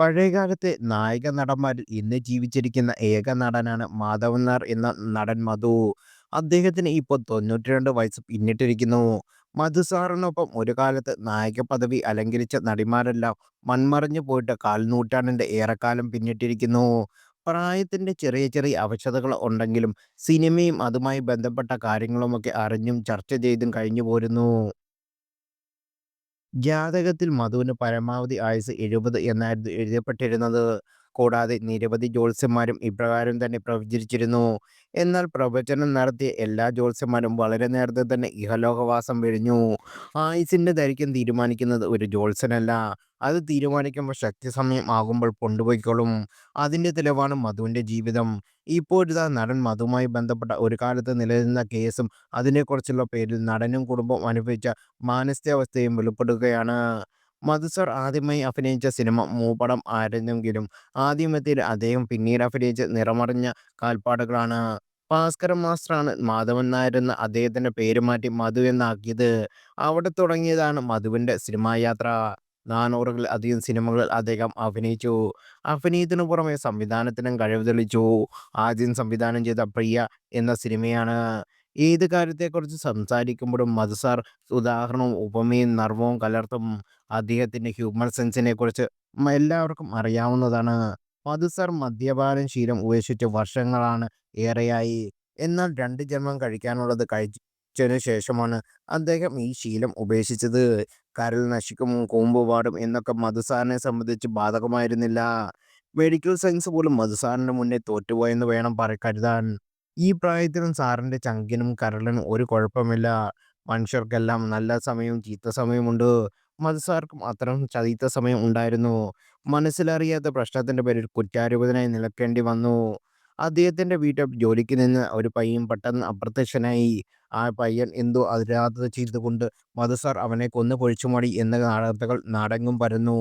പഴയകാലത്തെ നായക നടന്മാരിൽ ഇന്ന് ജീവിച്ചിരിക്കുന്ന ഏക നടനാണ് മാധവൻ നായർ എന്ന നടൻ മധു. അദ്ദേഹത്തിന് ഇപ്പോൾ 92 വയസ്സ് പിന്നിട്ടിരിക്കുന്നു. മധു സാറിനൊപ്പം ഒരു കാലത്ത് നായക പദവി അലങ്കരിച്ച നടിമാരെല്ലാം മൺമറഞ്ഞു പോയിട്ട് കാൽനൂറ്റാണ്ടിന്റെ ഏറെക്കാലം പിന്നിട്ടിരിക്കുന്നു. പ്രായത്തിന്റെ ചെറിയ ചെറിയ അവശതകൾ ഉണ്ടെങ്കിലും സിനിമയും അതുമായി ബന്ധപ്പെട്ട കാര്യങ്ങളുമൊക്കെ അറിഞ്ഞും ചർച്ച ചെയ്തും കഴിഞ്ഞു പോരുന്നു. ജാതകത്തിൽ മധുവിന് പരമാവധി ആയുസ്സ് 70 എന്നായിരുന്നു എഴുതപ്പെട്ടിരുന്നത്. കൂടാതെ നിരവധി ജ്യോത്സ്യന്മാരും ഇപ്രകാരം തന്നെ പ്രവചിച്ചിരുന്നു. എന്നാൽ പ്രവചനം നടത്തിയ എല്ലാ ജ്യോത്സ്യന്മാരും വളരെ നേരത്തെ തന്നെ ഇഹലോകവാസം വെടിഞ്ഞു. ആയുസ്സിന്റെ ദൈർഘ്യം തീരുമാനിക്കുന്നത് ഒരു ജ്യോത്സ്യനല്ല. അത് തീരുമാനിക്കുമ്പോൾ ശക്തിസമയം ആകുമ്പോൾ കൊണ്ടുപോയിക്കോളും. അതിന്റെ തെളിവാണ് മധുവിന്റെ ജീവിതം. ഇപ്പോഴിതാ നടൻ മധുവുമായി ബന്ധപ്പെട്ട ഒരു കാലത്ത് നിലനിന്ന കേസും അതിനെക്കുറിച്ചുള്ള പേരിൽ നടനും കുടുംബവും അനുഭവിച്ച മാനസികാവസ്ഥയും വെളിപ്പെടുകയാണ്. മധു സാർ ആദ്യമായി അഭിനയിച്ച സിനിമ മൂപ്പടം ആയിരുന്നെങ്കിലും ആദ്യമെത്തിയത് അദ്ദേഹം പിന്നീട് അഭിനയിച്ച നിറമറിഞ്ഞ കാൽപ്പാടുകളാണ്. ഭാസ്കരൻ മാസ്റ്ററാണ് മാധവൻ നായർ എന്ന അദ്ദേഹത്തിന്റെ പേര് മാറ്റി മധു എന്നാക്കിയത്. അവിടെ തുടങ്ങിയതാണ് മധുവിന്റെ സിനിമാ യാത്ര. 400 അധികം സിനിമകളിൽ അദ്ദേഹം അഭിനയിച്ചു. അഭിനയത്തിനു പുറമെ സംവിധാനത്തിനും കഴിവ് തെളിയിച്ചു. ആദ്യം സംവിധാനം ചെയ്ത പ്രിയ എന്ന സിനിമയാണ്. ഏത് കാര്യത്തെക്കുറിച്ച് സംസാരിക്കുമ്പോഴും മധു സാർ ഉദാഹരണവും ഉപമയും നർമ്മവും കലർത്തും. അദ്ദേഹത്തിന്റെ ഹ്യൂമർ സെൻസിനെക്കുറിച്ച് എല്ലാവർക്കും അറിയാവുന്നതാണ്. മധു സാർ മദ്യപാന ശീലം ഉപേക്ഷിച്ച് വർഷങ്ങളാണ് ഏറെയായി. എന്നാൽ 2 ജന്മം കഴിക്കാനുള്ളത് കഴിച്ചതിനു ശേഷമാണ് അദ്ദേഹം ഈ ശീലം ഉപേക്ഷിച്ചത്. കരൾ നശിക്കും, കൂമ്പ് വാടും എന്നൊക്കെ മധു സാറിനെ സംബന്ധിച്ച് ബാധകമായിരുന്നില്ല. മെഡിക്കൽ സയൻസ് പോലും മധു സാറിന്റെ മുന്നിൽ തോറ്റുപോയെന്ന് വേണം കരുതാൻ. ഈ പ്രായത്തിലും സാറിന്റെ ചങ്കിനും കരളിനും ഒരു കുഴപ്പമില്ല. മനുഷ്യർക്കെല്ലാം നല്ല സമയവും ചീത്ത സമയവുമുണ്ട്. മധു സാർക്കും അത്തരം ചീത്ത സമയം ഉണ്ടായിരുന്നു. മനസ്സിലറിയാത്ത പ്രശ്നത്തിന്റെ പേരിൽ കുറ്റാരോപിതനായി നിൽക്കേണ്ടി വന്നു. അദ്ദേഹത്തിന്റെ വീട്ടിൽ ജോലിക്ക് നിന്ന ഒരു പയ്യൻ പെട്ടെന്ന് അപ്രത്യക്ഷനായി. ആ പയ്യൻ എന്തോ അപരാധത ചെയ്തുകൊണ്ട് മധു സാർ അവനെ കൊന്നു പൊഴിച്ചുമാടി എന്ന വാർത്തകൾ നാടെങ്ങും പരന്നു.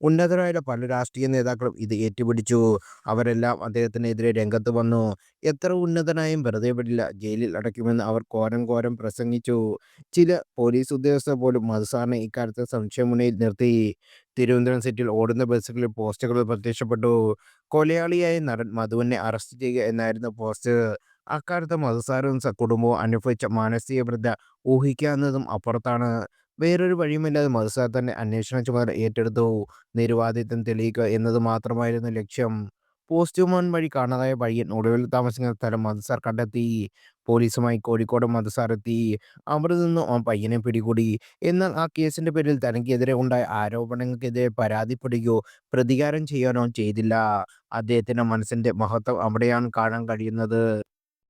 ഉന്നതരായ പല രാഷ്ട്രീയ നേതാക്കളും ഇത് ഏറ്റുപിടിച്ചു. അവരെല്ലാം അദ്ദേഹത്തിനെതിരെ രംഗത്ത് വന്നു. എത്ര ഉന്നതനായും വെറുതെ വിടില്ല, ജയിലിൽ അടയ്ക്കുമെന്ന് അവർ ഘോരം ഘോരം പ്രസംഗിച്ചു. ചില പോലീസ് ഉദ്യോഗസ്ഥർ പോലും മധു സാറിനെ ഇക്കാര്യത്തിൽ സംശയമുനയിൽ നിർത്തി. തിരുവനന്തപുരം സിറ്റിയിൽ ഓടുന്ന ബസ്സുകളിൽ പോസ്റ്ററുകൾ പ്രത്യക്ഷപ്പെട്ടു. കൊലയാളിയായ നടൻ മധുവിനെ അറസ്റ്റ് ചെയ്യുക എന്നായിരുന്നു പോസ്റ്റ്. അക്കാലത്ത് മധു സാറും കുടുംബവും അനുഭവിച്ച മാനസിക വ്യഥ ഊഹിക്കാവുന്നതും അപ്പുറത്താണ്. വേറൊരു വഴിയുമില്ലാതെ മധു സാർ തന്നെ അന്വേഷണ ചുമതല ഏറ്റെടുത്തു. നിരപരാധിത്വം തെളിയിക്കുക എന്നത് മാത്രമായിരുന്നു ലക്ഷ്യം. പോസ്റ്റ്മാൻ വഴി കാണാതായ പയ്യൻ ഒടുവിൽ താമസിക്കുന്ന സ്ഥലം മധു സാർ കണ്ടെത്തി. പോലീസുമായി കോഴിക്കോട് മധു സാർ എത്തി. അവിടെ നിന്നും ആ പയ്യനെ പിടികൂടി. എന്നാൽ ആ കേസിന്റെ പേരിൽ തനിക്കെതിരെ ഉണ്ടായ ആരോപണങ്ങൾക്കെതിരെ പരാതിപ്പെടുകയോ പ്രതികാരം ചെയ്യാനോ ചെയ്തില്ല. അദ്ദേഹത്തിന്റെ മനസ്സിന്റെ മഹത്വം അവിടെയാണ് കാണാൻ കഴിയുന്നത്.